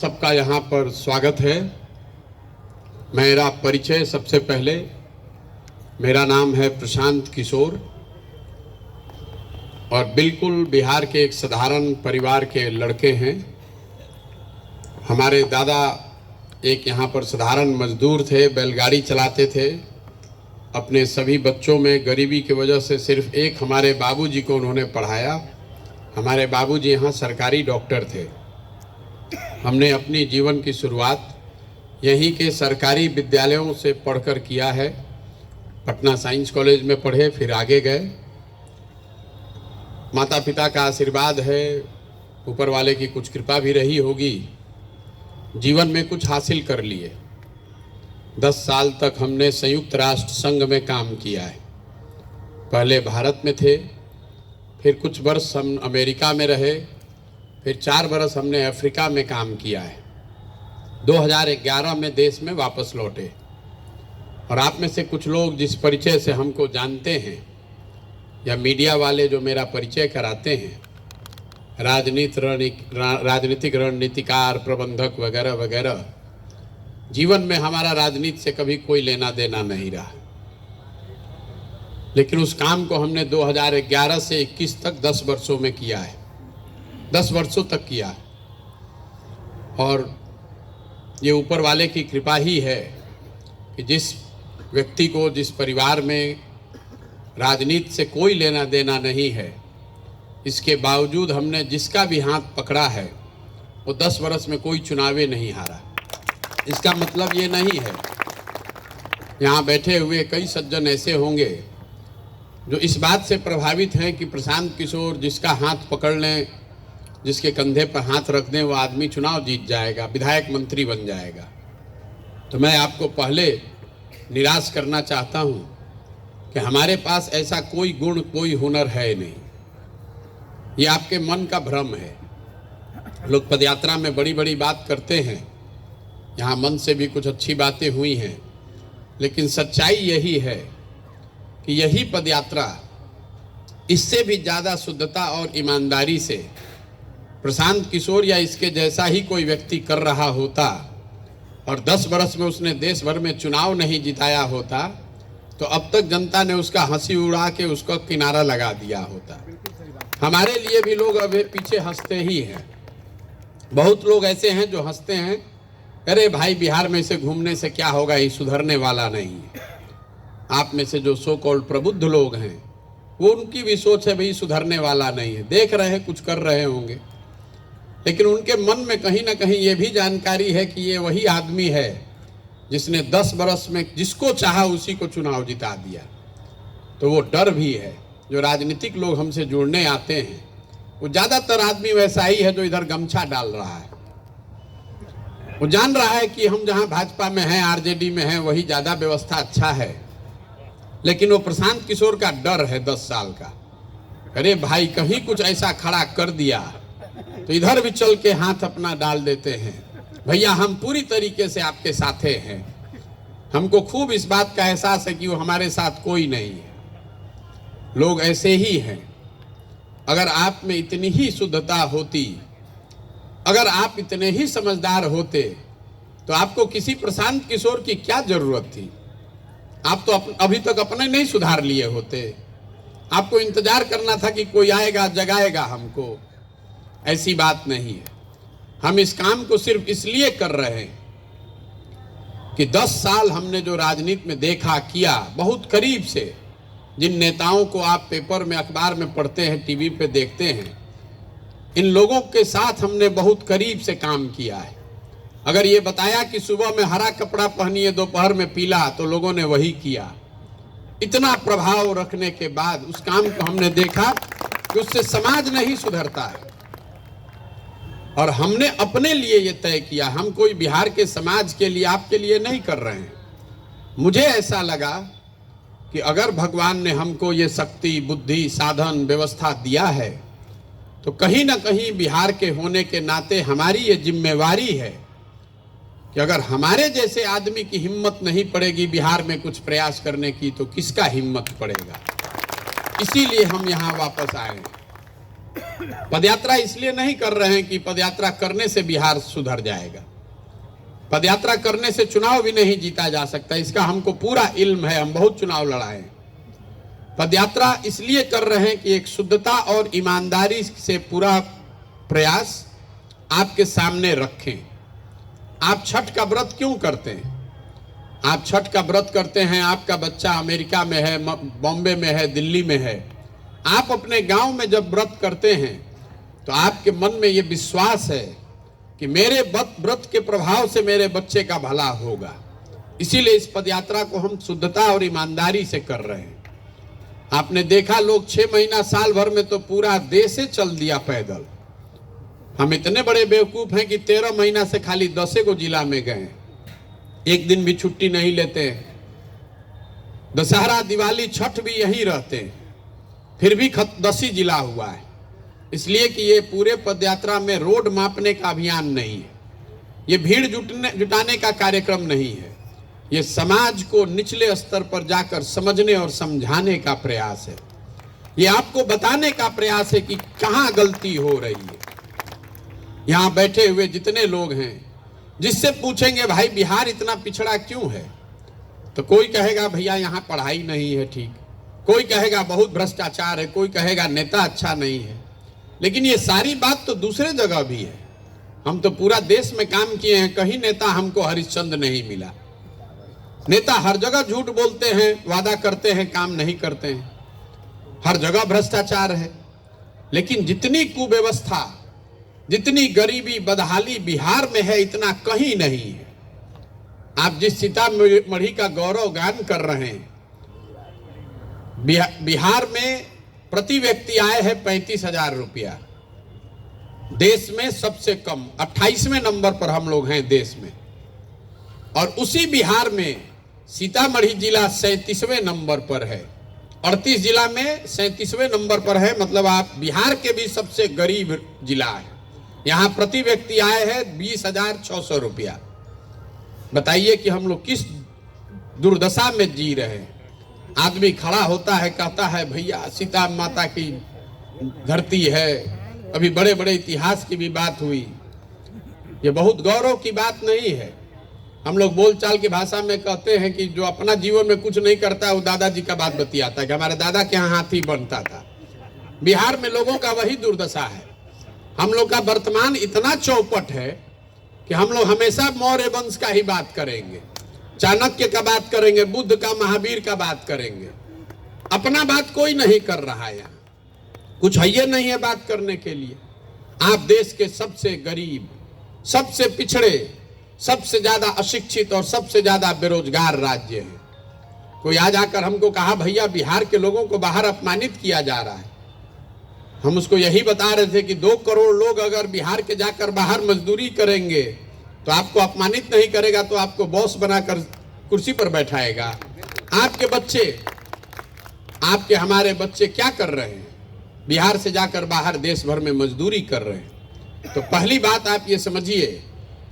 सबका यहाँ पर स्वागत है। मेरा परिचय सबसे पहले, मेरा नाम है प्रशांत किशोर और बिल्कुल बिहार के एक साधारण परिवार के लड़के हैं। हमारे दादा एक यहाँ पर साधारण मजदूर थे, बैलगाड़ी चलाते थे। अपने सभी बच्चों में गरीबी की वजह से सिर्फ एक हमारे बाबूजी को उन्होंने पढ़ाया। हमारे बाबूजी यहाँ सरकारी डॉक्टर थे। हमने अपनी जीवन की शुरुआत यहीं के सरकारी विद्यालयों से पढ़कर किया है। पटना साइंस कॉलेज में पढ़े, फिर आगे गए। माता पिता का आशीर्वाद है, ऊपर वाले की कुछ कृपा भी रही होगी। जीवन में कुछ हासिल कर लिए। 10 साल तक हमने संयुक्त राष्ट्र संघ में काम किया है। पहले भारत में थे, फिर कुछ वर्ष हम अमेरिका में रहे, फिर 4 बरस हमने अफ्रीका में काम किया है। 2011 में देश में वापस लौटे। और आप में से कुछ लोग जिस परिचय से हमको जानते हैं या मीडिया वाले जो मेरा परिचय कराते हैं, राजनीतिक रणनीतिकार, प्रबंधक वगैरह वगैरह, जीवन में हमारा राजनीति से कभी कोई लेना देना नहीं रहा। लेकिन उस काम को हमने 2011 से 21 तक 10 वर्षों में किया है। 10 वर्षों तक किया। और ये ऊपर वाले की कृपा ही है कि जिस व्यक्ति को, जिस परिवार में राजनीति से कोई लेना देना नहीं है, इसके बावजूद हमने जिसका भी हाथ पकड़ा है वो 10 वर्ष में कोई चुनावे नहीं हारा। इसका मतलब ये नहीं है, यहाँ बैठे हुए कई सज्जन ऐसे होंगे जो इस बात से प्रभावित हैं कि प्रशांत किशोर जिसका हाथ पकड़ लें, जिसके कंधे पर हाथ रख दें, वो आदमी चुनाव जीत जाएगा, विधायक मंत्री बन जाएगा। तो मैं आपको पहले निराश करना चाहता हूँ कि हमारे पास ऐसा कोई गुण, कोई हुनर है नहीं। ये आपके मन का भ्रम है। लोग पदयात्रा में बड़ी बड़ी बात करते हैं, यहाँ मन से भी कुछ अच्छी बातें हुई हैं, लेकिन सच्चाई यही है कि यही पदयात्रा इससे भी ज़्यादा शुद्धता और ईमानदारी से प्रशांत किशोर या इसके जैसा ही कोई व्यक्ति कर रहा होता और 10 वर्ष में उसने देश भर में चुनाव नहीं जिताया होता, तो अब तक जनता ने उसका हंसी उड़ा के उसका किनारा लगा दिया होता। हमारे लिए भी लोग अभी पीछे हंसते ही हैं। बहुत लोग ऐसे हैं जो हंसते हैं, अरे भाई बिहार में से घूमने से क्या होगा, ये सुधरने वाला नहीं है। आप में से जो सो कॉल्ड प्रबुद्ध लोग हैं, वो उनकी भी सोच है भाई सुधरने वाला नहीं है। देख रहे हैं, कुछ कर रहे होंगे, लेकिन उनके मन में कहीं ना कहीं ये भी जानकारी है कि ये वही आदमी है जिसने 10 बरस में जिसको चाहा उसी को चुनाव जिता दिया। तो वो डर भी है। जो राजनीतिक लोग हमसे जुड़ने आते हैं, वो ज़्यादातर आदमी वैसा ही है जो इधर गमछा डाल रहा है। वो जान रहा है कि हम जहाँ भाजपा में हैं, आरजेडी में हैं, वही ज़्यादा व्यवस्था अच्छा है, लेकिन वो प्रशांत किशोर का डर है 10 साल का। अरे भाई कहीं कुछ ऐसा खड़ा कर दिया तो इधर भी चल के हाथ अपना डाल देते हैं। भैया हम पूरी तरीके से आपके साथे हैं। हमको खूब इस बात का एहसास है कि वो हमारे साथ कोई नहीं है। लोग ऐसे ही हैं। अगर आप में इतनी ही शुद्धता होती, अगर आप इतने ही समझदार होते, तो आपको किसी प्रशांत किशोर की क्या जरूरत थी। आप तो अभी तक अपने नहीं सुधार लिए होते। आपको इंतजार करना था कि कोई आएगा, जगाएगा हमको। ऐसी बात नहीं है। हम इस काम को सिर्फ इसलिए कर रहे हैं कि 10 साल हमने जो राजनीति में देखा, किया, बहुत करीब से, जिन नेताओं को आप पेपर में, अखबार में पढ़ते हैं, टीवी पे देखते हैं, इन लोगों के साथ हमने बहुत करीब से काम किया है। अगर ये बताया कि सुबह में हरा कपड़ा पहनिए, दोपहर में पीला, तो लोगों ने वही किया। इतना प्रभाव रखने के बाद उस काम को हमने देखा कि उससे समाज नहीं सुधरता है। और हमने अपने लिए ये तय किया, हम कोई बिहार के समाज के लिए, आपके लिए नहीं कर रहे हैं। मुझे ऐसा लगा कि अगर भगवान ने हमको ये शक्ति, बुद्धि, साधन, व्यवस्था दिया है, तो कहीं ना कहीं बिहार के होने के नाते हमारी ये जिम्मेवारी है कि अगर हमारे जैसे आदमी की हिम्मत नहीं पड़ेगी बिहार में कुछ प्रयास करने की, तो किसका हिम्मत पड़ेगा। इसीलिए हम यहाँ वापस आए। पदयात्रा इसलिए नहीं कर रहे हैं कि पदयात्रा करने से बिहार सुधर जाएगा। पदयात्रा करने से चुनाव भी नहीं जीता जा सकता, इसका हमको पूरा इल्म है, हम बहुत चुनाव लड़ाए हैं। पदयात्रा इसलिए कर रहे हैं कि एक शुद्धता और ईमानदारी से पूरा प्रयास आपके सामने रखें। आप छठ का व्रत क्यों करते हैं? आप छठ का व्रत करते हैं, आपका बच्चा अमेरिका में है, बॉम्बे में है, दिल्ली में है। आप अपने गांव में जब व्रत करते हैं तो आपके मन में ये विश्वास है कि मेरे व्रत के प्रभाव से मेरे बच्चे का भला होगा। इसीलिए इस पदयात्रा को हम शुद्धता और ईमानदारी से कर रहे हैं। आपने देखा लोग 6 महीना साल भर में तो पूरा देश ही चल दिया पैदल। हम इतने बड़े बेवकूफ हैं कि 13 महीना से खाली 10 को जिला में गए, एक दिन भी छुट्टी नहीं लेते। दशहरा, दिवाली, छठ भी यहीं रहते हैं, फिर भी 10 जिला हुआ है। इसलिए कि ये पूरे पदयात्रा में रोड मापने का अभियान नहीं है, ये भीड़ जुटाने का कार्यक्रम नहीं है, ये समाज को निचले स्तर पर जाकर समझने और समझाने का प्रयास है। ये आपको बताने का प्रयास है कि कहाँ गलती हो रही है। यहाँ बैठे हुए जितने लोग हैं, जिससे पूछेंगे भाई बिहार इतना पिछड़ा क्यों है, तो कोई कहेगा भैया यहाँ पढ़ाई नहीं है ठीक, कोई कहेगा बहुत भ्रष्टाचार है, कोई कहेगा नेता अच्छा नहीं है। लेकिन ये सारी बात तो दूसरे जगह भी है। हम तो पूरा देश में काम किए हैं, कहीं नेता हमको हरिश्चंद्र नहीं मिला। नेता हर जगह झूठ बोलते हैं, वादा करते हैं, काम नहीं करते हैं, हर जगह भ्रष्टाचार है। लेकिन जितनी कुव्यवस्था, जितनी गरीबी, बदहाली बिहार में है, इतना कहीं नहीं है। आप जिस सीतामढ़ी का गौरव गान कर रहे हैं, बिहार में प्रति व्यक्ति आय है 35,000 रुपया, देश में सबसे कम 28वें नंबर पर हम लोग हैं देश में। और उसी बिहार में सीतामढ़ी जिला 37वें नंबर पर है, 38 जिला में 37वें नंबर पर है। मतलब आप बिहार के भी सबसे गरीब जिला है। यहाँ प्रति व्यक्ति आय है 20,600 रुपया। बताइए कि हम लोग किस दुर्दशा में जी रहे हैं। आदमी खड़ा होता है, कहता है भैया सीता माता की धरती है। अभी बड़े बड़े इतिहास की भी बात हुई, ये बहुत गौरव की बात नहीं है। हम लोग बोलचाल की भाषा में कहते हैं कि जो अपना जीवन में कुछ नहीं करता है वो दादाजी का बात बतियाता है कि हमारे दादा के यहाँ हाथी बनता था। बिहार में लोगों का वही दुर्दशा है। हम लोग का वर्तमान इतना चौपट है कि हम लोग हमेशा मौर्य वंश का ही बात करेंगे, चाणक्य का बात करेंगे, बुद्ध का, महावीर का बात करेंगे। अपना बात कोई नहीं कर रहा है, यहाँ कुछ है ये नहीं है बात करने के लिए। आप देश के सबसे गरीब, सबसे पिछड़े, सबसे ज्यादा अशिक्षित और सबसे ज्यादा बेरोजगार राज्य है। कोई आज आकर हमको कहा भैया बिहार के लोगों को बाहर अपमानित किया जा रहा है। हम उसको यही बता रहे थे कि 2 करोड़ लोग अगर बिहार के जाकर बाहर मजदूरी करेंगे तो आपको अपमानित नहीं करेगा, तो आपको बॉस बनाकर कुर्सी पर बैठाएगा। आपके बच्चे, आपके हमारे बच्चे क्या कर रहे हैं? बिहार से जाकर बाहर देश भर में मजदूरी कर रहे हैं। तो पहली बात आप ये समझिए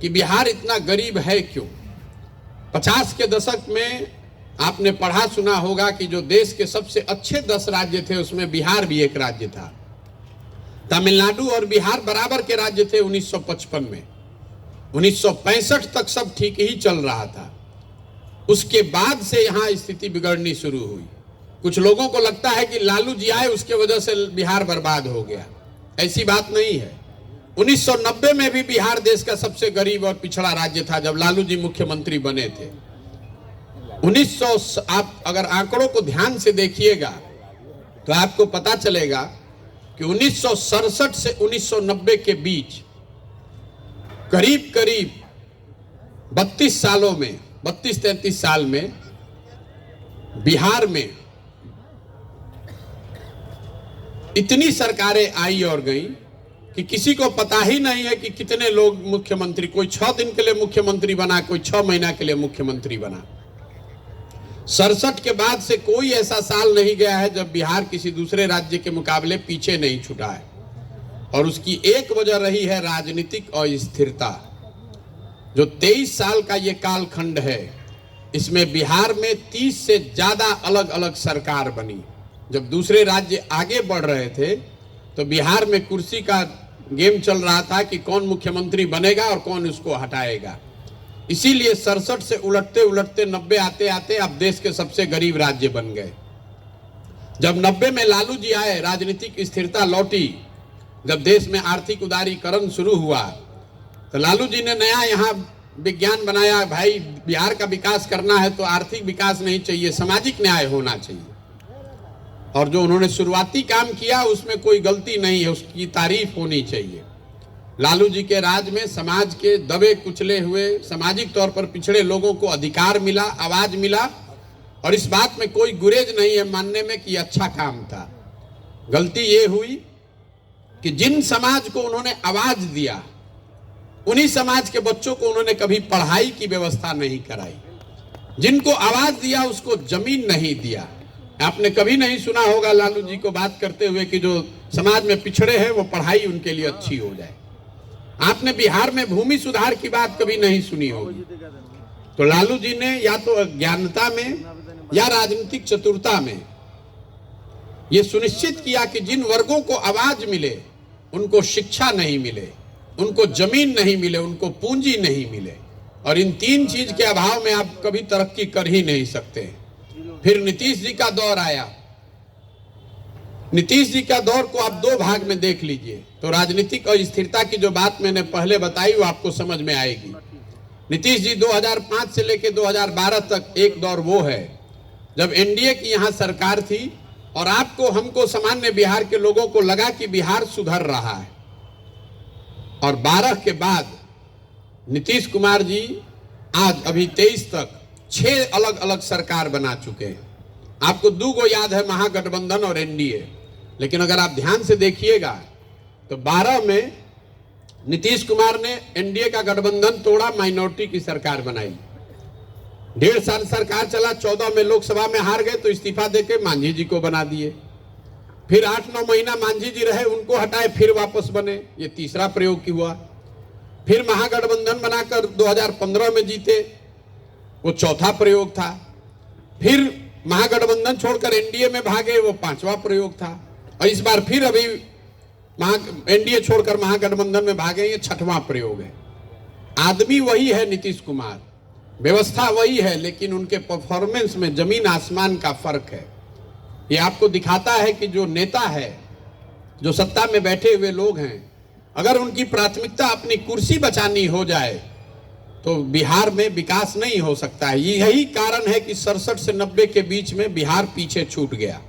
कि बिहार इतना गरीब है क्यों। 50 के दशक में आपने पढ़ा सुना होगा कि जो देश के सबसे अच्छे 10 राज्य थे उसमें बिहार भी एक राज्य था। तमिलनाडु और बिहार बराबर के राज्य थे 1955 में। 1965 तक सब ठीक ही चल रहा था। उसके बाद से यहाँ स्थिति बिगड़नी शुरू हुई। कुछ लोगों को लगता है कि लालू जी आए उसके वजह से बिहार बर्बाद हो गया। ऐसी बात नहीं है। 1990 में भी बिहार देश का सबसे गरीब और पिछड़ा राज्य था जब लालू जी मुख्यमंत्री बने थे। 1900, आप अगर आंकड़ों को ध्यान से देखिएगा तो आपको पता चलेगा कि 1967 से 1990 के बीच करीब करीब 32 सालों में, 32-33 साल में बिहार में इतनी सरकारें आई और गई कि किसी को पता ही नहीं है कि कितने लोग मुख्यमंत्री, कोई 6 दिन के लिए मुख्यमंत्री बना, कोई 6 महीना के लिए मुख्यमंत्री बना। 67 के बाद से कोई ऐसा साल नहीं गया है जब बिहार किसी दूसरे राज्य के मुकाबले पीछे नहीं छूटा है। और उसकी एक वजह रही है राजनीतिक अस्थिरता। जो 23 साल का ये कालखंड है, इसमें बिहार में 30 से ज्यादा अलग अलग सरकार बनी। जब दूसरे राज्य आगे बढ़ रहे थे तो बिहार में कुर्सी का गेम चल रहा था कि कौन मुख्यमंत्री बनेगा और कौन उसको हटाएगा। इसीलिए 67 से उलटते उलटते 90 आते आते अब देश के सबसे गरीब राज्य बन गए। जब 90 में लालू जी आए, राजनीतिक स्थिरता लौटी, जब देश में आर्थिक उदारीकरण शुरू हुआ, तो लालू जी ने नया यहाँ विज्ञान बनाया, भाई बिहार का विकास करना है तो आर्थिक विकास नहीं चाहिए, सामाजिक न्याय होना चाहिए। और जो उन्होंने शुरुआती काम किया उसमें कोई गलती नहीं है, उसकी तारीफ होनी चाहिए। लालू जी के राज में समाज के दबे कुचले हुए, सामाजिक तौर पर पिछड़े लोगों को अधिकार मिला, आवाज मिला, और इस बात में कोई गुरेज नहीं है मानने में कि अच्छा काम था। गलती ये हुई कि जिन समाज को उन्होंने आवाज दिया, उन्हीं समाज के बच्चों को उन्होंने कभी पढ़ाई की व्यवस्था नहीं कराई। जिनको आवाज दिया उसको जमीन नहीं दिया। आपने कभी नहीं सुना होगा लालू जी को बात करते हुए कि जो समाज में पिछड़े हैं वो पढ़ाई उनके लिए अच्छी हो जाए। आपने बिहार में भूमि सुधार की बात कभी नहीं सुनी होगी। तो लालू जी ने या तो अज्ञानता में या राजनीतिक चतुरता में ये सुनिश्चित किया कि जिन वर्गों को आवाज मिले उनको शिक्षा नहीं मिले, उनको जमीन नहीं मिले, उनको पूंजी नहीं मिले, और इन तीन चीज के अभाव में आप कभी तरक्की कर ही नहीं सकते। फिर नीतीश जी का दौर आया। नीतीश जी का दौर को आप दो भाग में देख लीजिए तो राजनीतिक और स्थिरता की जो बात मैंने पहले बताई वो आपको समझ में आएगी। नीतीश जी 2005 से लेकर 2012 तक एक दौर वो है जब एनडीए की यहाँ सरकार थी और आपको, हमको, सामान्य बिहार के लोगों को लगा कि बिहार सुधर रहा है। और 12 के बाद नीतीश कुमार जी आज अभी 23 तक 6 अलग अलग सरकार बना चुके हैं। आपको दो गो याद है, महागठबंधन और एनडीए, लेकिन अगर आप ध्यान से देखिएगा तो 12 में नीतीश कुमार ने एनडीए का गठबंधन तोड़ा, माइनॉरिटी की सरकार बनाई। 1.5 साल सरकार चला, 14 में लोकसभा में हार गए तो इस्तीफा देके मांझी जी को बना दिए। फिर 8-9 महीना मांझी जी रहे, उनको हटाए, फिर वापस बने, ये तीसरा प्रयोग की हुआ। फिर महागठबंधन बनाकर 2015 में जीते, वो चौथा प्रयोग था। फिर महागठबंधन छोड़कर एनडीए में भागे, वो 5वां प्रयोग था। और इस बार फिर अभी एनडीए छोड़कर महागठबंधन में भागे, ये 6वां प्रयोग है। आदमी वही है नीतीश कुमार, व्यवस्था वही है, लेकिन उनके परफॉर्मेंस में जमीन आसमान का फर्क है। ये आपको दिखाता है कि जो नेता है, जो सत्ता में बैठे हुए लोग हैं, अगर उनकी प्राथमिकता अपनी कुर्सी बचानी हो जाए तो बिहार में विकास नहीं हो सकता है। यही कारण है कि 67 से 90 के बीच में बिहार पीछे छूट गया।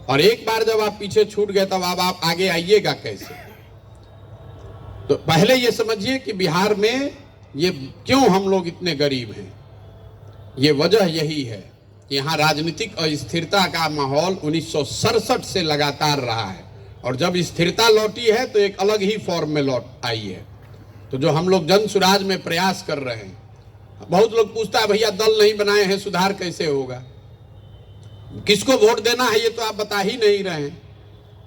और एक बार जब आप पीछे छूट गए तब अब आप आगे आइएगा कैसे? तो पहले ये समझिए कि बिहार में ये क्यों हम लोग इतने गरीब हैं। ये वजह यही है कि यहाँ राजनीतिक अस्थिरता का माहौल 1967 से लगातार रहा है, और जब स्थिरता लौटी है तो एक अलग ही फॉर्म में लौट आई है। तो जो हम लोग जन सुराज में प्रयास कर रहे हैं, बहुत लोग पूछता है भैया दल नहीं बनाए हैं, सुधार कैसे होगा, किसको वोट देना है, ये तो आप बता ही नहीं रहे हैं।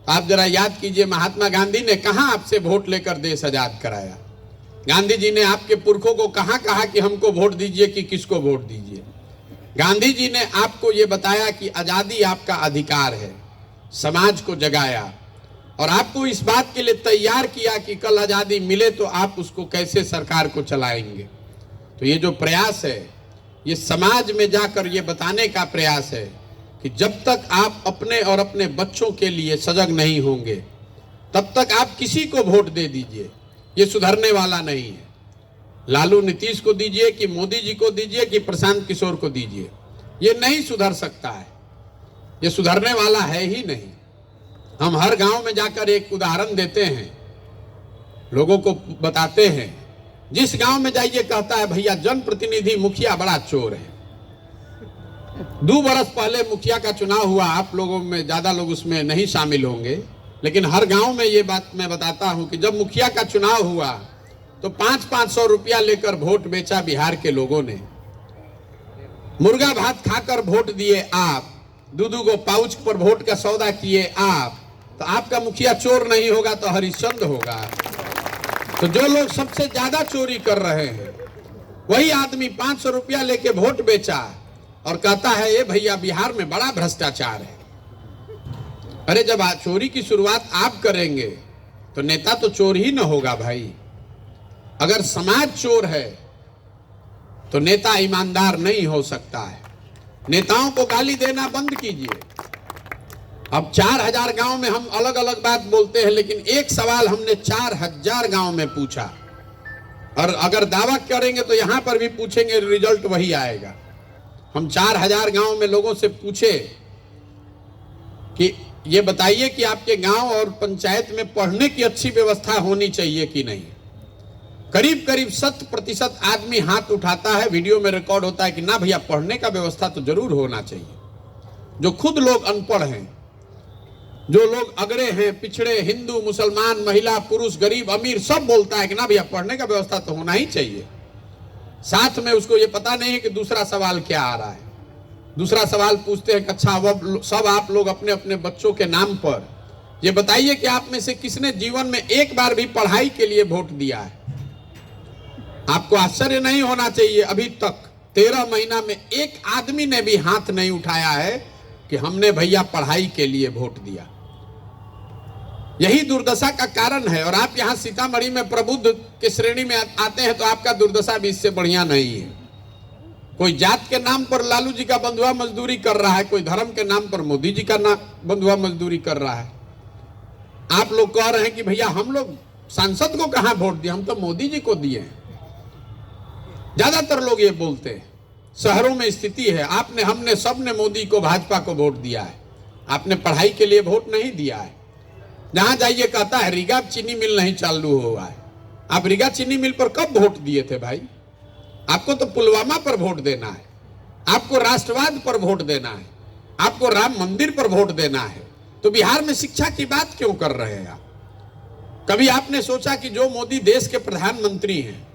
आप जरा याद कीजिए, महात्मा गांधी ने कहां आपसे वोट लेकर देश आजाद कराया? गांधी जी ने आपके पुरखों को कहां कहा कि हमको वोट दीजिए कि किसको वोट दीजिए? गांधी जी ने आपको ये बताया कि आजादी आपका अधिकार है, समाज को जगाया और आपको इस बात के लिए तैयार किया कि कल आजादी मिले तो आप उसको कैसे सरकार को चलाएंगे। तो ये जो प्रयास है, ये समाज में जाकर ये बताने का प्रयास है कि जब तक आप अपने और अपने बच्चों के लिए सजग नहीं होंगे तब तक आप किसी को वोट दे दीजिए, ये सुधरने वाला नहीं है। लालू नीतीश को दीजिए कि मोदी जी को दीजिए कि प्रशांत किशोर को दीजिए, ये नहीं सुधर सकता है, ये सुधरने वाला है ही नहीं। हम हर गांव में जाकर एक उदाहरण देते हैं, लोगों को बताते हैं, जिस गांव में जाइए कहता है भैया जनप्रतिनिधि मुखिया बड़ा चोर है। 2 बरस पहले मुखिया का चुनाव हुआ, आप लोगों में ज्यादा लोग उसमें नहीं शामिल होंगे, लेकिन हर गांव में ये बात मैं बताता हूं कि जब मुखिया का चुनाव हुआ तो 500-500 रुपया लेकर वोट बेचा बिहार के लोगों ने। मुर्गा भात खाकर वोट दिए आप, 2-2 गो पाउच पर वोट का सौदा किए आप, तो आपका मुखिया चोर नहीं होगा तो हरिश्चंद्र होगा। तो जो लोग सबसे ज्यादा चोरी कर रहे हैं वही आदमी 500 रुपया लेके वोट बेचा और कहता है ये भैया बिहार में बड़ा भ्रष्टाचार है। अरे जब चोरी की शुरुआत आप करेंगे तो नेता तो चोर ही न होगा भाई। अगर समाज चोर है तो नेता ईमानदार नहीं हो सकता है। नेताओं को गाली देना बंद कीजिए। अब 4000 गांव में हम अलग अलग बात बोलते हैं, लेकिन एक सवाल हमने 4000 गांव में पूछा, और अगर दावा करेंगे तो यहां पर भी पूछेंगे, रिजल्ट वही आएगा। हम 4000 गांव में लोगों से पूछे कि ये बताइए कि आपके गांव और पंचायत में पढ़ने की अच्छी व्यवस्था होनी चाहिए कि नहीं। करीब करीब 100% आदमी हाथ उठाता है, वीडियो में रिकॉर्ड होता है कि ना भैया पढ़ने का व्यवस्था तो जरूर होना चाहिए। जो खुद लोग अनपढ़ हैं, जो लोग अगड़े हैं, पिछड़े, हिंदू, मुसलमान, महिला, पुरुष, गरीब, अमीर, सब बोलता है कि ना भैया पढ़ने का व्यवस्था तो होना ही चाहिए। साथ में उसको ये पता नहीं है कि दूसरा सवाल क्या आ रहा है। दूसरा सवाल पूछते हैं कि अच्छा अब सब आप लोग अपने अपने बच्चों के नाम पर ये बताइए कि आप में से किसने जीवन में एक बार भी पढ़ाई के लिए वोट दिया है। आपको आश्चर्य नहीं होना चाहिए, अभी तक 13 महीना में एक आदमी ने भी हाथ नहीं उठाया है कि हमने भैया पढ़ाई के लिए वोट दिया। यही दुर्दशा का कारण है। और आप यहाँ सीतामढ़ी में प्रबुद्ध के श्रेणी में आते हैं तो आपका दुर्दशा भी इससे बढ़िया नहीं है। कोई जात के नाम पर लालू जी का बंधुआ मजदूरी कर रहा है, कोई धर्म के नाम पर मोदी जी का बंधुआ मजदूरी कर रहा है। आप लोग कह रहे हैं कि भैया हम लोग सांसद को कहां वोट दिए, हम तो मोदी जी को दिए हैं। ज्यादातर लोग ये बोलते हैं। शहरों में स्थिति है, आपने, हमने, सबने मोदी को, भाजपा को वोट दिया है। आपने पढ़ाई के लिए वोट नहीं दिया है। जहां जाइए कहता है रीगा चीनी मिल नहीं चालू हुआ है। आप रीगा चीनी मिल पर कब वोट दिए थे भाई? आपको तो पुलवामा पर वोट देना है, आपको राष्ट्रवाद पर वोट देना है, आपको राम मंदिर पर वोट देना है। तो बिहार में शिक्षा की बात क्यों कर रहे हैं आप? कभी आपने सोचा कि जो मोदी देश के प्रधानमंत्री हैं,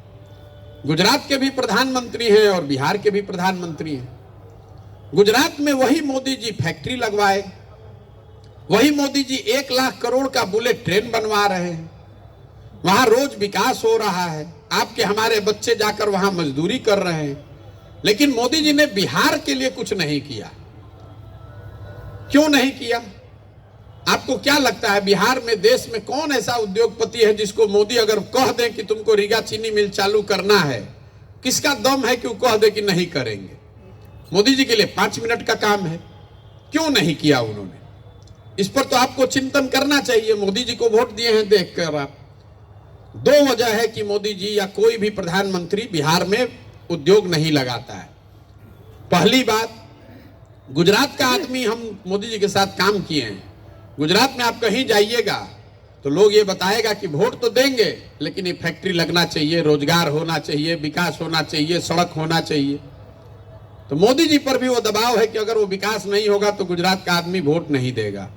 गुजरात के भी प्रधानमंत्री हैं और बिहार के भी प्रधानमंत्री हैं, गुजरात में वही मोदी जी फैक्ट्री लगवाए, वही मोदी जी 1 लाख करोड़ का बुलेट ट्रेन बनवा रहे हैं, वहां रोज विकास हो रहा है। आपके हमारे बच्चे जाकर वहां मजदूरी कर रहे हैं, लेकिन मोदी जी ने बिहार के लिए कुछ नहीं किया। क्यों नहीं किया? आपको क्या लगता है बिहार में, देश में कौन ऐसा उद्योगपति है जिसको मोदी अगर कह दें कि तुमको रीगा चीनी मिल चालू करना है, किसका दम है कि वो कह दे कि नहीं करेंगे? मोदी जी के लिए 5 मिनट का काम है। क्यों नहीं किया उन्होंने? इस पर तो आपको चिंतन करना चाहिए। मोदी जी को वोट दिए हैं देखकर आप। 2 वजह है कि मोदी जी या कोई भी प्रधानमंत्री बिहार में उद्योग नहीं लगाता है। पहली बात, गुजरात का आदमी, हम मोदी जी के साथ काम किए हैं। गुजरात में आप कहीं जाइएगा तो लोग ये बताएगा कि वोट तो देंगे लेकिन ये फैक्ट्री लगना चाहिए, रोजगार होना चाहिए, विकास होना चाहिए, सड़क होना चाहिए। तो मोदी जी पर भी वो दबाव है कि अगर वो विकास नहीं होगा तो गुजरात का आदमी वोट नहीं देगा।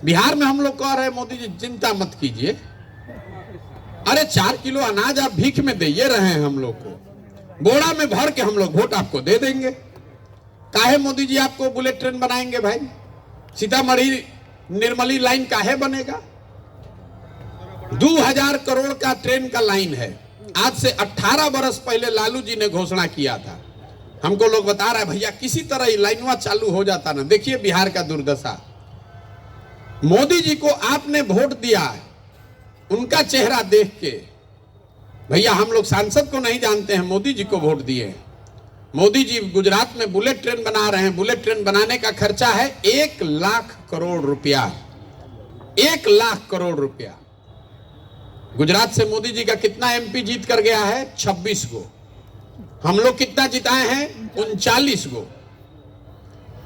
बिहार में हम लोग कह रहे हैं मोदी जी चिंता मत कीजिए, अरे 4 किलो अनाज आप भीख में दे रहे हैं हम लोग को, बोरा में भर के हम लोग वोट आपको दे देंगे। काहे मोदी जी आपको बुलेट ट्रेन बनाएंगे भाई? सीतामढ़ी निर्मली लाइन काहे बनेगा? 2000 करोड़ का ट्रेन का लाइन है। आज से 18 बरस पहले लालू जी ने घोषणा किया था। हमको लोग बता रहे हैं भैया किसी तरह ये लाइनवा चालू हो जाता ना। देखिए बिहार का दुर्दशा। मोदी जी को आपने वोट दिया है, उनका चेहरा देख के, भैया हम लोग सांसद को नहीं जानते हैं, मोदी जी को वोट दिए हैं। मोदी जी गुजरात में बुलेट ट्रेन बना रहे हैं। बुलेट ट्रेन बनाने का खर्चा है 1 लाख करोड़ रुपया। 1 लाख करोड़ रुपया। गुजरात से मोदी जी का कितना एमपी जीत कर गया है? 26 गो। हम लोग कितना जिताए हैं? 39 गो।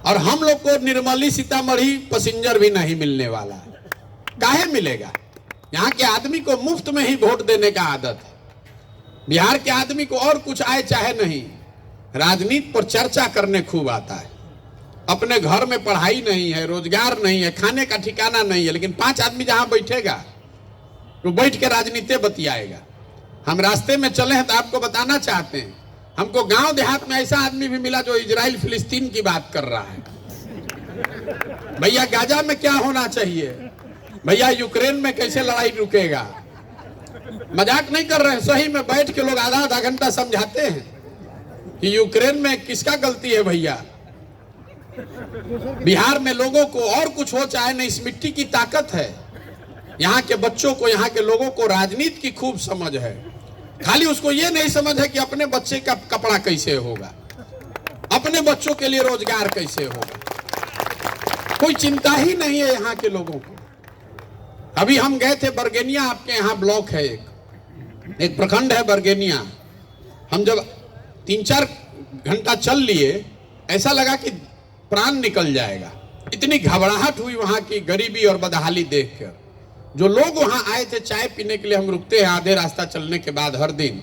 और हम लोग को निर्मली सीतामढ़ी पैसेंजर भी नहीं मिलने वाला है। काहे मिलेगा? यहाँ के आदमी को मुफ्त में ही वोट देने का आदत है। बिहार के आदमी को और कुछ आए चाहे नहीं, राजनीति पर चर्चा करने खूब आता है। अपने घर में पढ़ाई नहीं है, रोजगार नहीं है, खाने का ठिकाना नहीं है, लेकिन 5 आदमी जहां बैठेगा तो बैठ के राजनीति बतियाएगा। हम रास्ते में चले हैं तो आपको बताना चाहते हैं, हमको गांव देहात में ऐसा आदमी भी मिला जो इजराइल फिलिस्तीन की बात कर रहा है। भैया गाजा में क्या होना चाहिए? भैया यूक्रेन में कैसे लड़ाई रुकेगा? मजाक नहीं कर रहे हैं, सही में बैठ के लोग आधा घंटा समझाते हैं कि यूक्रेन में किसका गलती है भैया। बिहार में लोगों को और कुछ हो चाहे नहीं, इस मिट्टी की ताकत है। यहाँ के बच्चों को, यहाँ के लोगों को राजनीति की खूब समझ है। खाली उसको ये नहीं समझ है कि अपने बच्चे का कपड़ा कैसे होगा, अपने बच्चों के लिए रोजगार कैसे होगा, कोई चिंता ही नहीं है यहाँ के लोगों को। अभी हम गए थे बरगेनिया, आपके यहाँ ब्लॉक है, एक प्रखंड है बरगेनिया। हम जब 3-4 घंटा चल लिए, ऐसा लगा कि प्राण निकल जाएगा। इतनी घबराहट हुई वहां की गरीबी और बदहाली देखकर। जो लोग वहां आए थे चाय पीने के लिए, हम रुकते हैं आधे रास्ता चलने के बाद हर दिन,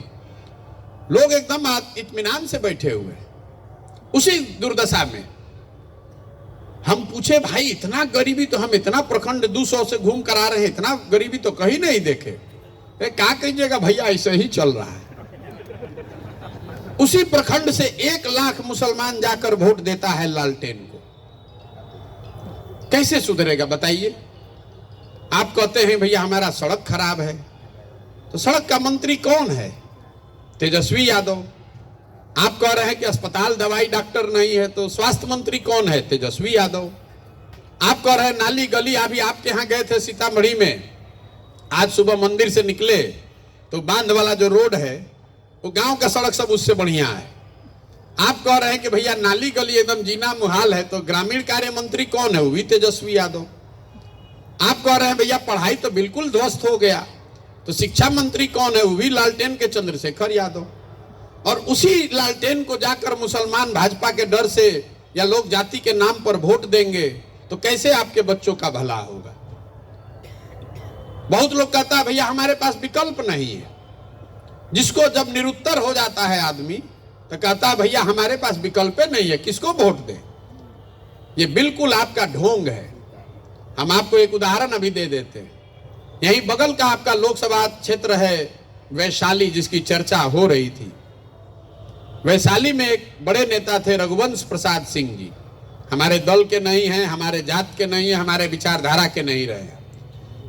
लोग एकदम इत्मीनान से बैठे हुए। उसी दुर्दशा में हम पूछे, भाई इतना गरीबी तो, हम इतना प्रखंड 200 से घूम कर आ रहे हैं, इतना गरीबी तो कहीं नहीं देखे। क्या कहिएगा भैया, ऐसे ही चल रहा है। उसी प्रखंड से 1 लाख मुसलमान जाकर वोट देता है लालटेन को। कैसे सुधरेगा बताइए? आप कहते हैं भैया हमारा सड़क खराब है, तो सड़क का मंत्री कौन है? तेजस्वी यादव। आप कह रहे हैं कि अस्पताल दवाई डॉक्टर नहीं है, तो स्वास्थ्य मंत्री कौन है? तेजस्वी यादव। आप कह रहे हैं नाली गली, अभी आपके यहाँ गए थे सीतामढ़ी में, आज सुबह मंदिर से निकले तो बांध वाला जो रोड है वो गांव का सड़क सब उससे बढ़िया है। आप कह रहे हैं कि भैया नाली गली एकदम जीना मुहाल है, तो ग्रामीण कार्य मंत्री कौन है? वो भी तेजस्वी यादव। आप कह रहे हैं भैया पढ़ाई तो बिल्कुल ध्वस्त हो गया, तो शिक्षा मंत्री कौन है? वो भी लालटेन के चंद्रशेखर यादव। और उसी लालटेन को जाकर मुसलमान भाजपा के डर से या लोग जाति के नाम पर वोट देंगे, तो कैसे आपके बच्चों का भला होगा? बहुत लोग कहता है भैया हमारे पास विकल्प नहीं है। जिसको जब निरुत्तर हो जाता है आदमी, तो कहता है भैया हमारे पास विकल्प नहीं है, किसको वोट दें? ये बिल्कुल आपका ढोंग है। हम आपको एक उदाहरण अभी दे देते हैं। यही बगल का आपका लोकसभा क्षेत्र है वैशाली, जिसकी चर्चा हो रही थी। वैशाली में एक बड़े नेता थे रघुवंश प्रसाद सिंह जी। हमारे दल के नहीं हैं, हमारे जात के नहीं हैं, हमारे विचारधारा के नहीं रहे,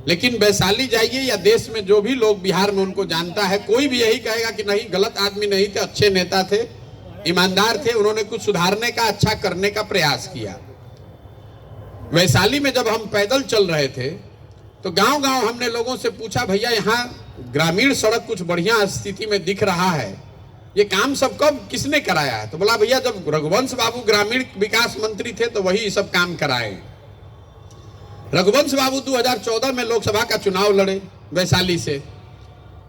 लेकिन वैशाली जाइए या देश में जो भी लोग बिहार में उनको जानता है, कोई भी यही कहेगा कि नहीं गलत आदमी नहीं थे, अच्छे नेता थे, ईमानदार थे, उन्होंने कुछ सुधारने का, अच्छा करने का प्रयास किया। वैशाली में जब हम पैदल चल रहे थे तो गांव-गांव हमने लोगों से पूछा, भैया यहाँ ग्रामीण सड़क कुछ बढ़िया स्थिति में दिख रहा है, ये काम सब कब किसने कराया है? तो बोला भैया जब रघुवंश बाबू ग्रामीण विकास मंत्री थे तो वही सब काम कराए। रघुवंश बाबू 2014 में लोकसभा का चुनाव लड़े वैशाली से,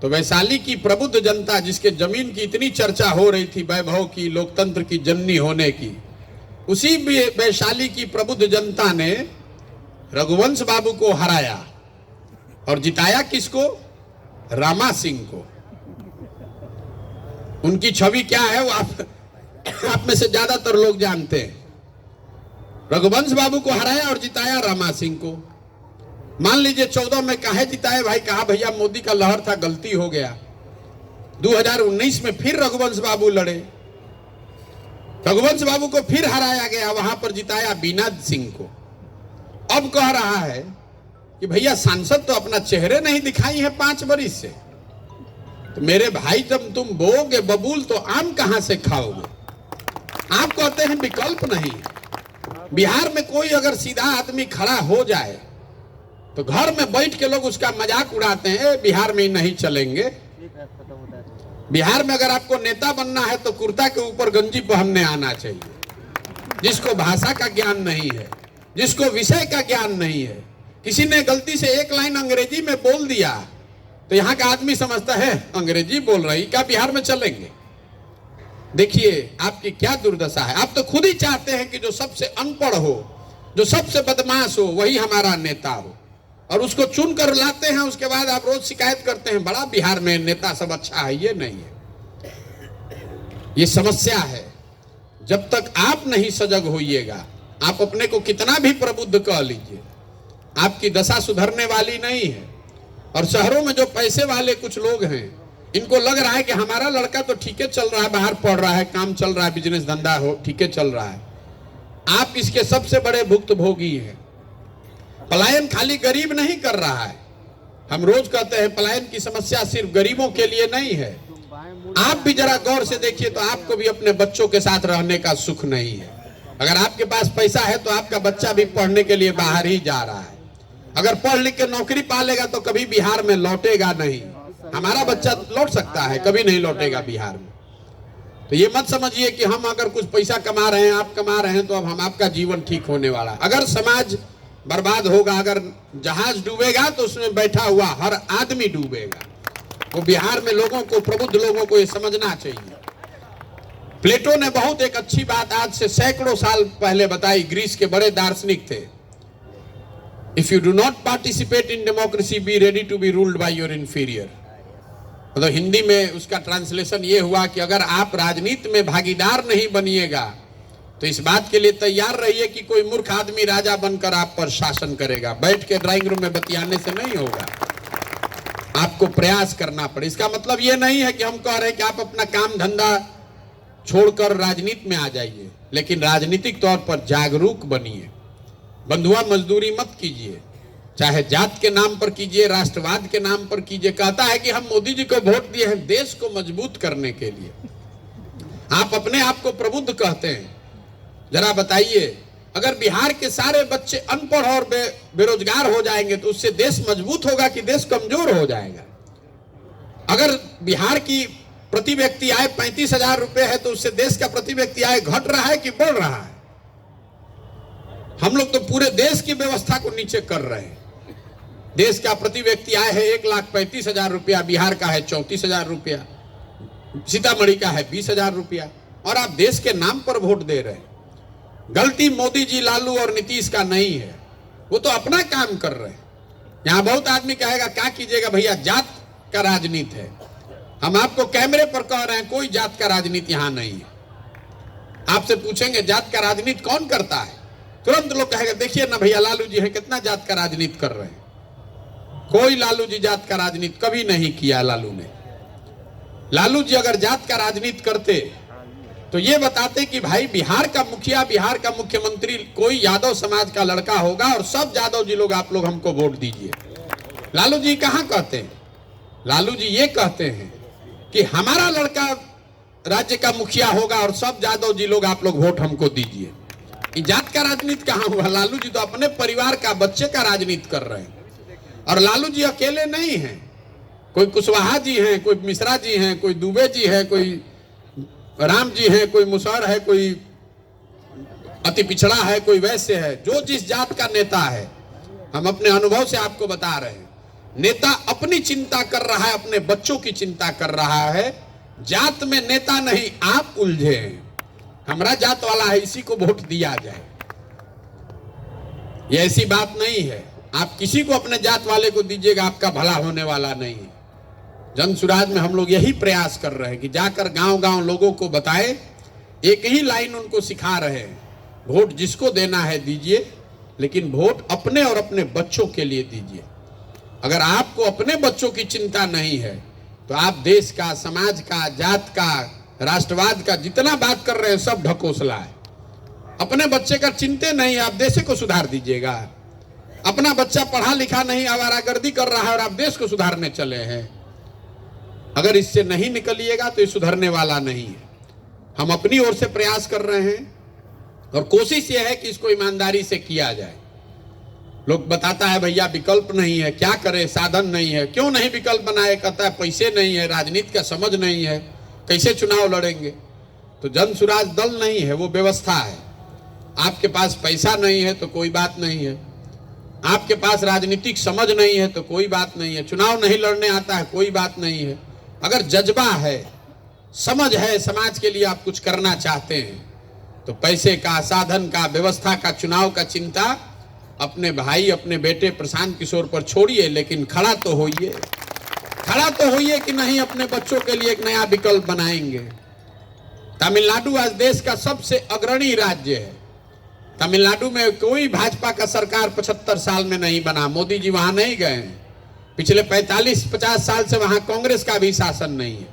तो वैशाली की प्रबुद्ध जनता, जिसके जमीन की इतनी चर्चा हो रही थी, वैभव की, लोकतंत्र की जननी होने की, उसी वैशाली की प्रबुद्ध जनता ने रघुवंश बाबू को हराया और जिताया किसको? रामा सिंह को। उनकी छवि क्या है वो आप में से ज्यादातर लोग जानते हैं। रघुवंश बाबू को हराया और जिताया रामा सिंह को। मान लीजिए 14 में काहे जिताए भाई? कहा भैया मोदी का लहर था, गलती हो गया। 2019 में फिर रघुवंश बाबू लड़े, रघुवंश बाबू को फिर हराया गया, वहां पर जिताया बीना सिंह को। अब कह रहा है कि भैया सांसद तो अपना चेहरे नहीं दिखाई है 5 बरिस से, तो मेरे भाई जब तुम बोओगे बबूल तो आम कहां से खाओगे? आप कहते हैं विकल्प नहीं। बिहार में कोई अगर सीधा आदमी खड़ा हो जाए तो घर में बैठ के लोग उसका मजाक उड़ाते हैं, बिहार में नहीं चलेंगे। बिहार में अगर आपको नेता बनना है तो कुर्ता के ऊपर गंजी पहनने आना चाहिए। जिसको भाषा का ज्ञान नहीं है, जिसको विषय का ज्ञान नहीं है, किसी ने गलती से एक लाइन अंग्रेजी में बोल दिया तो यहाँ का आदमी समझता है अंग्रेजी बोल रही, क्या बिहार में चलेंगे? देखिए आपकी क्या दुर्दशा है। आप तो खुद ही चाहते हैं कि जो सबसे अनपढ़ हो, जो सबसे बदमाश हो, वही हमारा नेता हो, और उसको चुन कर लाते हैं। उसके बाद आप रोज शिकायत करते हैं बड़ा बिहार में नेता सब अच्छा है। ये नहीं है, ये समस्या है। जब तक आप नहीं सजग होइएगा, आप अपने को कितना भी प्रबुद्ध कह लीजिए, आपकी दशा सुधरने वाली नहीं है। और शहरों में जो पैसे वाले कुछ लोग हैं, इनको लग रहा है कि हमारा लड़का तो ठीक है चल रहा है, बाहर पढ़ रहा है, काम चल रहा है, बिजनेस धंधा हो ठीक है चल रहा है। आप इसके सबसे बड़े भुक्तभोगी हैं। पलायन खाली गरीब नहीं कर रहा है। हम रोज कहते हैं पलायन की समस्या सिर्फ गरीबों के लिए नहीं है। आप भी जरा गौर से देखिए तो आपको भी अपने बच्चों के साथ रहने का सुख नहीं है। अगर आपके पास पैसा है तो आपका बच्चा भी पढ़ने के लिए बाहर ही जा रहा है। अगर पढ़ लिख के नौकरी पा लेगा तो कभी बिहार में लौटेगा नहीं। हमारा बच्चा लौट सकता है, कभी नहीं लौटेगा बिहार में। तो ये मत समझिए कि हम अगर कुछ पैसा कमा रहे हैं, आप कमा रहे हैं, तो अब हम आपका जीवन ठीक होने वाला है। अगर समाज बर्बाद होगा, अगर जहाज डूबेगा तो उसमें बैठा हुआ हर आदमी डूबेगा। वो बिहार में लोगों को, प्रबुद्ध लोगों को ये समझना चाहिए। प्लेटो ने बहुत एक अच्छी बात आज से सैकड़ों साल पहले बताई। ग्रीस के बड़े दार्शनिक थे। If you do not participate in democracy, be ready to be ruled by your inferior. मतलब हिंदी में उसका ट्रांसलेशन ये हुआ कि अगर आप राजनीति में भागीदार नहीं बनिएगा तो इस बात के लिए तैयार रहिए कि कोई मूर्ख आदमी राजा बनकर आप पर शासन करेगा। बैठ के ड्राइंग रूम में बतियाने से नहीं होगा, आपको प्रयास करना पड़े। इसका मतलब ये नहीं है कि हम कह रहे हैं कि आप अपना काम धंधा छोड़कर राजनीति में आ जाइए, लेकिन राजनीतिक तौर पर जागरूक बनिए। बंधुआ मजदूरी मत कीजिए, चाहे जात के नाम पर कीजिए, राष्ट्रवाद के नाम पर कीजिए। कहता है कि हम मोदी जी को वोट दिए हैं देश को मजबूत करने के लिए। आप अपने आप को प्रबुद्ध कहते हैं। जरा बताइए, अगर बिहार के सारे बच्चे अनपढ़ और बेरोजगार हो जाएंगे तो उससे देश मजबूत होगा कि देश कमजोर हो जाएगा? अगर बिहार की प्रति व्यक्ति आय 35,000 रुपए है तो उससे देश का प्रति व्यक्ति आय घट रहा है कि बढ़ रहा है? हम लोग तो पूरे देश की व्यवस्था को नीचे कर रहे हैं। देश का प्रति व्यक्ति आय है 1,35,000 रुपया, बिहार का है 34,000 रुपया, सीतामढ़ी का है 20,000 रुपया, और आप देश के नाम पर वोट दे रहे हैं। गलती मोदी जी, लालू और नीतीश का नहीं है, वो तो अपना काम कर रहे हैं। यहाँ बहुत आदमी कहेगा क्या कीजिएगा भैया, जात का राजनीति है। हम आपको कैमरे पर कह रहे हैं कोई जात का राजनीति यहाँ नहीं है। आपसे पूछेंगे जात का राजनीति कौन करता है, तुरंत लोग कहेगा देखिए ना भैया लालू जी है, कितना जात का राजनीति कर रहे हैं। कोई लालू जी जात का राजनीति कभी नहीं किया लालू ने। लालू जी अगर जात का राजनीति करते तो ये बताते कि भाई बिहार का मुखिया, बिहार का मुख्यमंत्री कोई यादव समाज का लड़का होगा और सब यादव जी लोग आप लोग हमको वोट दीजिए। लालू जी कहाँ कहते हैं? लालू जी ये कहते हैं कि हमारा लड़का राज्य का मुखिया होगा और सब यादव जी लोग आप लोग वोट हमको दीजिए। जात का राजनीति कहाँ हुआ? लालू जी तो अपने परिवार का, बच्चे का राजनीति कर रहे हैं। और लालू जी अकेले नहीं हैं, कोई कुशवाहा जी हैं, कोई मिश्रा जी हैं, कोई दुबे जी है, कोई राम जी हैं, कोई मुसहर है, कोई अति पिछड़ा है, कोई वैश्य है। जो जिस जात का नेता है, हम अपने अनुभव से आपको बता रहे हैं, नेता अपनी चिंता कर रहा है, अपने बच्चों की चिंता कर रहा है। जात में नेता नहीं, आप उलझे हैं। हमारा जात वाला है, इसी को वोट दिया जाए, ये ऐसी बात नहीं है। आप किसी को अपने जात वाले को दीजिएगा, आपका भला होने वाला नहीं है। जन सुराज में हम लोग यही प्रयास कर रहे हैं कि जाकर गांव-गांव लोगों को बताएं, एक ही लाइन उनको सिखा रहे हैं, वोट जिसको देना है दीजिए, लेकिन वोट अपने और अपने बच्चों के लिए दीजिए। अगर आपको अपने बच्चों की चिंता नहीं है तो आप देश का, समाज का, जात का, राष्ट्रवाद का जितना बात कर रहे हैं सब ढकोसला है। अपने बच्चे का चिंते नहीं, आप देश को सुधार दीजिएगा। अपना बच्चा पढ़ा लिखा नहीं, आवारागर्दी कर रहा है और आप देश को सुधारने चले हैं। अगर इससे नहीं निकलिएगा तो ये सुधरने वाला नहीं है। हम अपनी ओर से प्रयास कर रहे हैं और कोशिश ये है कि इसको ईमानदारी से किया जाए। लोग बताता है भैया विकल्प नहीं है, क्या करें, साधन नहीं है। क्यों नहीं विकल्प बनाए? कहता है पैसे नहीं है, राजनीति का समझ नहीं है, कैसे चुनाव लड़ेंगे। तो जन सुराज दल नहीं है, वो व्यवस्था है। आपके पास पैसा नहीं है तो कोई बात नहीं है, आपके पास राजनीतिक समझ नहीं है तो कोई बात नहीं है, चुनाव नहीं लड़ने आता है कोई बात नहीं है। अगर जज्बा है, समझ है, समाज के लिए आप कुछ करना चाहते हैं तो पैसे का, साधन का, व्यवस्था का, चुनाव का चिंता अपने भाई, अपने बेटे प्रशांत किशोर पर छोड़िए, लेकिन खड़ा तो होइए। खड़ा तो होइए कि नहीं अपने बच्चों के लिए एक नया विकल्प बनाएंगे। तमिलनाडु आज देश का सबसे अग्रणी राज्य है। तमिलनाडु में कोई भाजपा का सरकार 75 साल में नहीं बना। मोदी जी वहां नहीं गए हैं। पिछले 45-50 साल से वहां कांग्रेस का भी शासन नहीं है,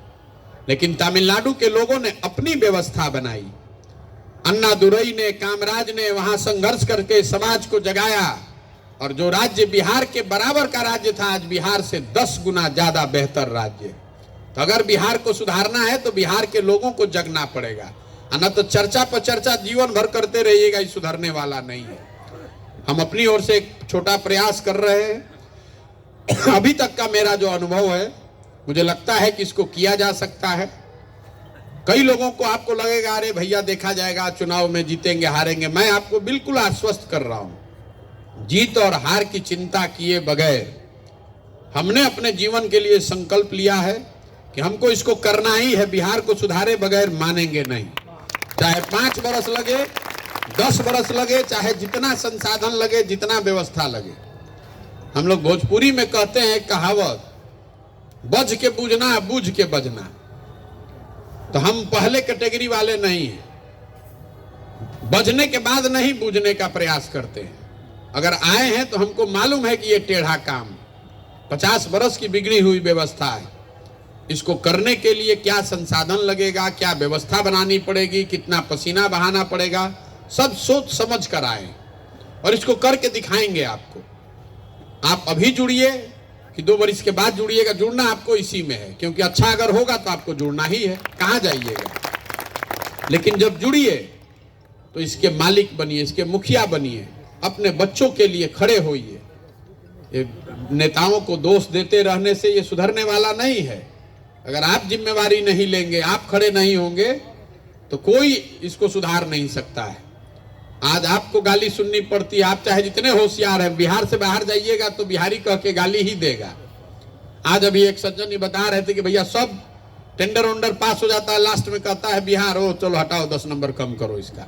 लेकिन तमिलनाडु के लोगों ने अपनी व्यवस्था बनाई। अन्ना दुरई ने, कामराज ने वहां संघर्ष करके समाज को जगाया और जो राज्य बिहार के बराबर का राज्य था आज बिहार से 10 गुना ज्यादा बेहतर राज्य। तो अगर बिहार को सुधारना है तो बिहार के लोगों को जगना पड़ेगा। न तो चर्चा पर चर्चा जीवन भर करते रहिएगा, ये सुधरने वाला नहीं है। हम अपनी ओर से एक छोटा प्रयास कर रहे हैं। अभी तक का मेरा जो अनुभव है, मुझे लगता है कि इसको किया जा सकता है। कई लोगों को आपको लगेगा अरे भैया देखा जाएगा, चुनाव में जीतेंगे हारेंगे। मैं आपको बिल्कुल आश्वस्त कर रहा हूं, जीत और हार की चिंता किए बगैर हमने अपने जीवन के लिए संकल्प लिया है कि हमको इसको करना ही है। बिहार को सुधारे बगैर मानेंगे नहीं, चाहे 5 बरस लगे, 10 बरस लगे, चाहे जितना संसाधन लगे, जितना व्यवस्था लगे। हम लोग भोजपुरी में कहते हैं कहावत, बज के बूझना बूझ के बजना। तो हम पहले कैटेगरी वाले नहीं हैं, बजने के बाद नहीं बूझने का प्रयास करते हैं। अगर आए हैं तो हमको मालूम है कि ये टेढ़ा काम 50 बरस की बिगड़ी हुई व्यवस्था है। इसको करने के लिए क्या संसाधन लगेगा, क्या व्यवस्था बनानी पड़ेगी, कितना पसीना बहाना पड़ेगा, सब सोच समझ कर आए और इसको करके दिखाएंगे आपको। आप अभी जुड़िए कि 2 वर्ष के बाद जुड़िएगा, जुड़ना आपको इसी में है, क्योंकि अच्छा अगर होगा तो आपको जुड़ना ही है, कहाँ जाइएगा। लेकिन जब जुड़िए तो इसके मालिक बनिए, इसके मुखिया बनिए, अपने बच्चों के लिए खड़े होइए। नेताओं को दोष देते रहने से ये सुधरने वाला नहीं है। अगर आप जिम्मेवारी नहीं लेंगे, आप खड़े नहीं होंगे, तो कोई इसको सुधार नहीं सकता है। आज आपको गाली सुननी पड़ती है, आप चाहे जितने होशियार हैं, बिहार से बाहर जाइएगा तो बिहारी कह के गाली ही देगा। आज अभी एक सज्जन ये बता रहे थे कि भैया सब टेंडर वेंडर पास हो जाता है, लास्ट में कहता है बिहार हो चलो हटाओ 10 नंबर कम करो इसका।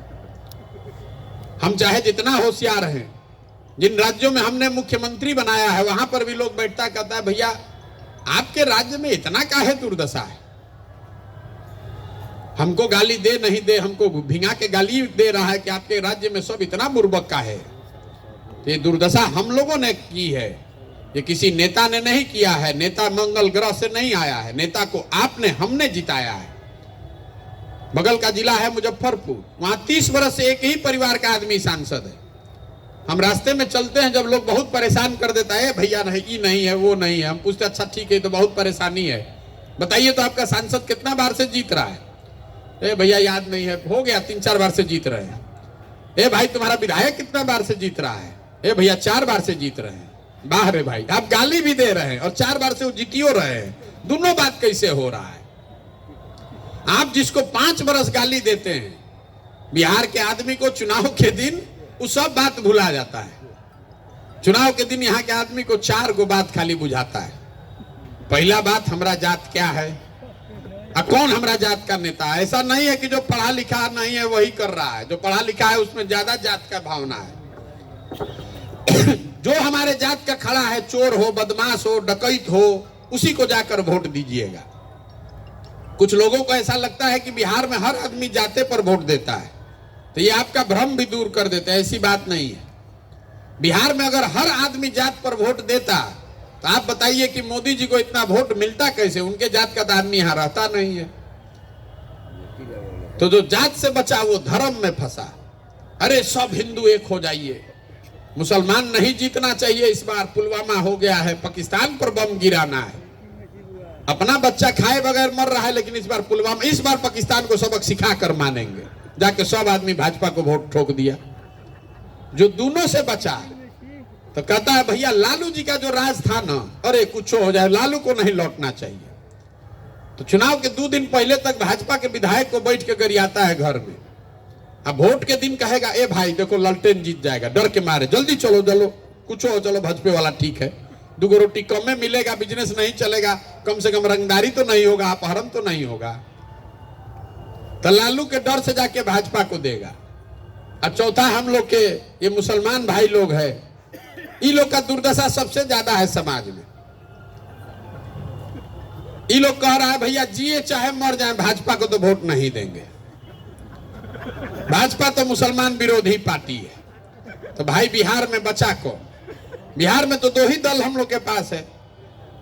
हम चाहे जितना होशियार हैं, जिन राज्यों में हमने मुख्यमंत्री बनाया है वहां पर भी लोग बैठता कहता है भैया आपके राज्य में इतना काहे दुर्दशा है। हमको गाली दे नहीं दे, हमको भिंगा के गाली दे रहा है कि आपके राज्य में सब इतना बुर्बक का है। ये दुर्दशा हम लोगों ने की है, ये किसी नेता ने नहीं किया है। नेता मंगल ग्रह से नहीं आया है, नेता को आपने हमने जिताया है। बगल का जिला है मुजफ्फरपुर, वहां 30 वर्ष से एक ही परिवार का आदमी सांसद है। हम रास्ते में चलते हैं, जब लोग बहुत परेशान कर देता है भैया नहीं, ये नहीं है वो नहीं है, हम पूछते अच्छा ठीक है तो बहुत परेशानी है, बताइए तो आपका सांसद कितना बार से जीत रहा है। ए भैया याद नहीं है, हो गया 3-4 बार से जीत रहे हैं। ए भाई तुम्हारा विधायक कितना बार से जीत रहा है। ए भैया 4 बार से जीत रहे हैं। वाह रे भाई, आप गाली भी दे रहे हैं और 4 बार से वो जीतियो रहे हैं। दोनों बात कैसे हो रहा है। आप जिसको 5 बरस गाली देते हैं, बिहार के आदमी को चुनाव के दिन वो सब बात भुला जाता है। चुनाव के दिन यहाँ के आदमी को 4 गो बात खाली बुझाता है। पहला बात, हमारा जात क्या है, कौन हमारा जात का नेता है। ऐसा नहीं है कि जो पढ़ा लिखा नहीं है वही कर रहा है, जो पढ़ा लिखा है उसमें ज्यादा जात का भावना है। जो हमारे जात का खड़ा है, चोर हो, बदमाश हो, डकैत हो, उसी को जाकर वोट दीजिएगा। कुछ लोगों को ऐसा लगता है कि बिहार में हर आदमी जाते पर वोट देता है, तो ये आपका भ्रम भी दूर कर देता है। ऐसी बात नहीं है। बिहार में अगर हर आदमी जात पर वोट देता तो आप बताइए कि मोदी जी को इतना वोट मिलता कैसे। उनके जात का तो आदमी यहाँ रहता नहीं है। तो जो जात से बचा वो धर्म में फंसा। अरे सब हिंदू एक हो जाइए, मुसलमान नहीं जीतना चाहिए। इस बार पुलवामा हो गया है, पाकिस्तान पर बम गिराना है। अपना बच्चा खाए बगैर मर रहा है, लेकिन इस बार पुलवामा, इस बार पाकिस्तान को सबक सिखा कर मानेंगे। जाके सब आदमी भाजपा को वोट ठोक दिया। जो दोनों से बचा तो कहता है भैया लालू जी का जो राज था ना, अरे कुछ हो जाए लालू को नहीं लौटना चाहिए। तो चुनाव के 2 दिन पहले तक भाजपा के विधायक को बैठ के गरियाता है घर में। अब वोट के दिन कहेगा ए भाई देखो ललटेन जीत जाएगा, डर के मारे जल्दी चलो चलो कुछ हो, चलो भाजपा वाला ठीक है, 2 गो रोटी कम में मिलेगा, बिजनेस नहीं चलेगा, कम से कम रंगदारी तो नहीं होगा, अपहरण तो नहीं होगा। तो लालू के डर से जाके भाजपा को देगा। और चौथा, हम लोग के ये मुसलमान भाई लोग हैं, इन लोग का दुर्दशा सबसे ज्यादा है समाज में। ये लोग कह रहा है भैया जिए चाहे मर जाए भाजपा को तो वोट नहीं देंगे। भाजपा तो मुसलमान विरोधी पार्टी है। तो भाई बिहार में बचा को, बिहार में तो 2 ही दल हम लोग के पास है,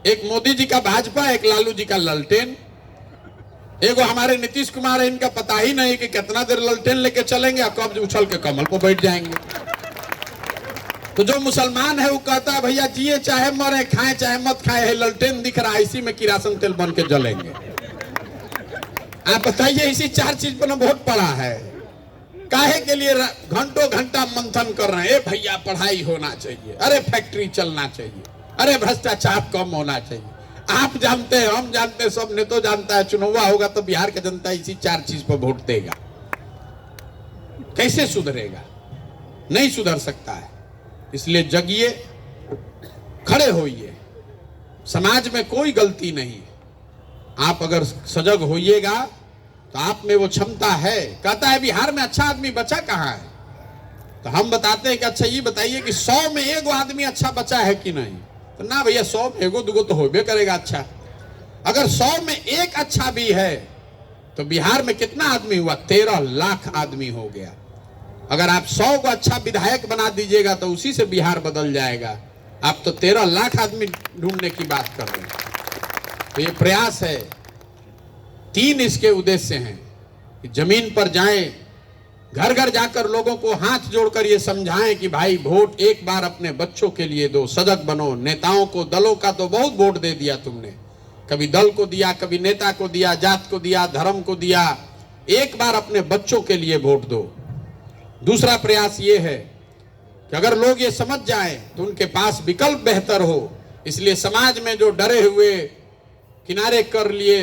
एक मोदी जी का भाजपा, एक लालू जी का ललटेन। एगो हमारे नीतीश कुमार है, इनका पता ही नहीं कि कितना देर ललटेन लेके चलेंगे और कब उछल के कमल पर बैठ जाएंगे। तो जो मुसलमान है वो कहता है भैया जिए चाहे मरे, खाए चाहे मत खाए, है ललटेन दिख रहा है, इसी में किरासन तेल बन के जलेंगे। आप बताइए, इसी 4 चीज पर ना वोट पड़ा है। काहे के लिए घंटों घंटा मंथन कर रहे हैं? भैया पढ़ाई होना चाहिए, अरे फैक्ट्री चलना चाहिए, अरे भ्रष्टाचार कम होना चाहिए। आप जानते हैं, हम जानते हैं, सब ने तो जानता है, चुनाव होगा तो बिहार की जनता इसी 4 चीज पर वोट देगा। कैसे सुधरेगा? नहीं सुधर सकता है। इसलिए जगिए, खड़े होइए। समाज में कोई गलती नहीं है। आप अगर सजग होइएगा तो आप में वो क्षमता है। कहता है बिहार में अच्छा आदमी बचा कहाँ है? तो हम बताते हैं कि अच्छा ये बताइए कि 100 में 1 आदमी अच्छा बचा है कि नहीं? तो ना भैया, 100 में 1-2 तो होबे करेगा अच्छा। अगर 100 में 1 अच्छा भी है तो बिहार में कितना आदमी हुआ? 13 लाख आदमी हो गया। अगर आप 100 को अच्छा विधायक बना दीजिएगा तो उसी से बिहार बदल जाएगा। आप तो 13 लाख आदमी ढूंढने की बात कर रहे हैं। तो ये प्रयास है। 3 इसके उद्देश्य हैं कि जमीन पर जाएं, घर घर जाकर लोगों को हाथ जोड़कर ये समझाएं कि भाई वोट एक बार अपने बच्चों के लिए दो, सजग बनो। नेताओं को, दलों का तो बहुत वोट दे दिया तुमने, कभी दल को दिया, कभी नेता को दिया, जात को दिया, धर्म को दिया। एक बार अपने बच्चों के लिए वोट दो। दूसरा प्रयास ये है कि अगर लोग ये समझ जाएं तो उनके पास विकल्प बेहतर हो। इसलिए समाज में जो डरे हुए, किनारे कर लिए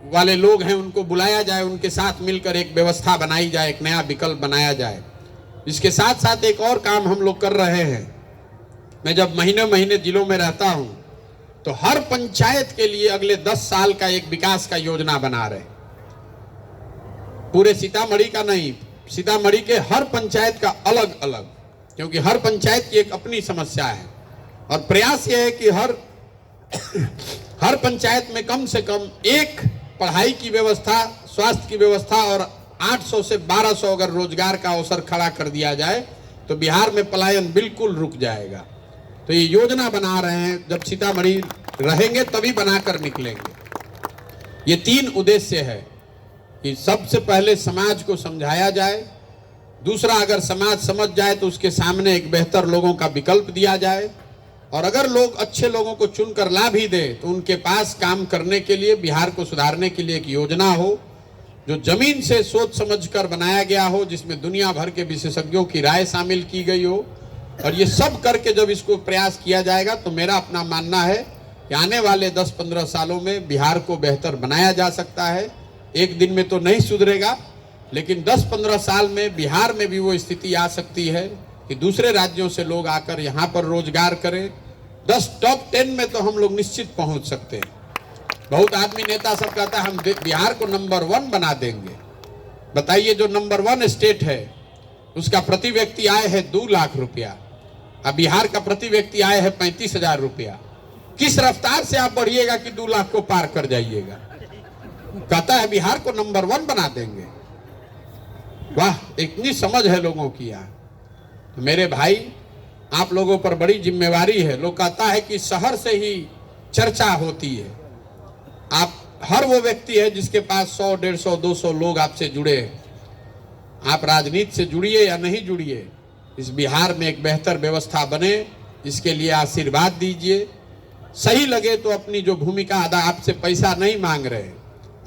वाले लोग हैं, उनको बुलाया जाए, उनके साथ मिलकर एक व्यवस्था बनाई जाए, एक नया विकल्प बनाया जाए। इसके साथ साथ एक और काम हम लोग कर रहे हैं। मैं जब महीने महीने जिलों में रहता हूं तो हर पंचायत के लिए अगले 10 साल का एक विकास का योजना बना रहे। पूरे सीतामढ़ी का नहीं, सीतामढ़ी के हर पंचायत का अलग अलग, क्योंकि हर पंचायत की एक अपनी समस्या है। और प्रयास यह है कि हर पंचायत में कम से कम एक पढ़ाई की व्यवस्था, स्वास्थ्य की व्यवस्था और 800 से 1200 अगर रोजगार का अवसर खड़ा कर दिया जाए तो बिहार में पलायन बिल्कुल रुक जाएगा। तो ये योजना बना रहे हैं, जब सीतामढ़ी रहेंगे तभी बनाकर निकलेंगे। ये 3 उद्देश्य है कि सबसे पहले समाज को समझाया जाए, दूसरा अगर समाज समझ जाए तो उसके सामने एक बेहतर लोगों का विकल्प दिया जाए, और अगर लोग अच्छे लोगों को चुनकर ला भी दे तो उनके पास काम करने के लिए, बिहार को सुधारने के लिए एक योजना हो जो जमीन से सोच समझकर बनाया गया हो, जिसमें दुनिया भर के विशेषज्ञों की राय शामिल की गई हो। और ये सब करके जब इसको प्रयास किया जाएगा तो मेरा अपना मानना है कि आने वाले 10-15 सालों में बिहार को बेहतर बनाया जा सकता है। एक दिन में तो नहीं सुधरेगा, लेकिन 10-15 साल में बिहार में भी वो स्थिति आ सकती है कि दूसरे राज्यों से लोग आकर यहाँ पर रोजगार करें। 10 टॉप 10 में तो हम लोग निश्चित पहुँच सकते हैं। बहुत आदमी, नेता सब कहता है हम बिहार को नंबर 1 बना देंगे। बताइए, जो नंबर 1 स्टेट है उसका प्रति व्यक्ति आय है 2 लाख रुपया, अब बिहार का प्रति व्यक्ति आय है 35,000 रुपया। किस रफ्तार से आप बढ़िएगा कि 2 लाख को पार कर जाइएगा? कहता है बिहार को नंबर 1 बना देंगे। वाह, इतनी समझ है लोगों की यहाँ। तो मेरे भाई, आप लोगों पर बड़ी जिम्मेवारी है। लोग कहता है कि शहर से ही चर्चा होती है। आप, हर वो व्यक्ति है जिसके पास 100, 150, 200 लोग आपसे जुड़े हैं। आप राजनीति से जुड़िए या नहीं जुड़िए, इस बिहार में एक बेहतर व्यवस्था बने, इसके लिए आशीर्वाद दीजिए। सही लगे तो अपनी जो भूमिका अदा, आपसे पैसा नहीं मांग रहे हैं,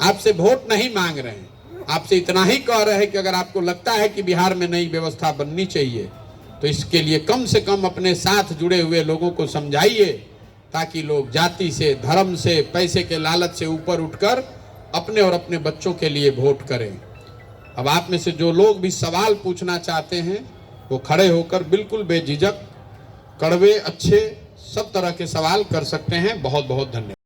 आपसे वोट नहीं मांग रहे हैं, आपसे इतना ही कह रहे हैं कि अगर आपको लगता है कि बिहार में नई व्यवस्था बननी चाहिए तो इसके लिए कम से कम अपने साथ जुड़े हुए लोगों को समझाइए, ताकि लोग जाति से, धर्म से, पैसे के लालच से ऊपर उठकर अपने और अपने बच्चों के लिए वोट करें। अब आप में से जो लोग भी सवाल पूछना चाहते हैं वो खड़े होकर बिल्कुल बेझिझक, कड़वे, अच्छे, सब तरह के सवाल कर सकते हैं। बहुत बहुत धन्यवाद।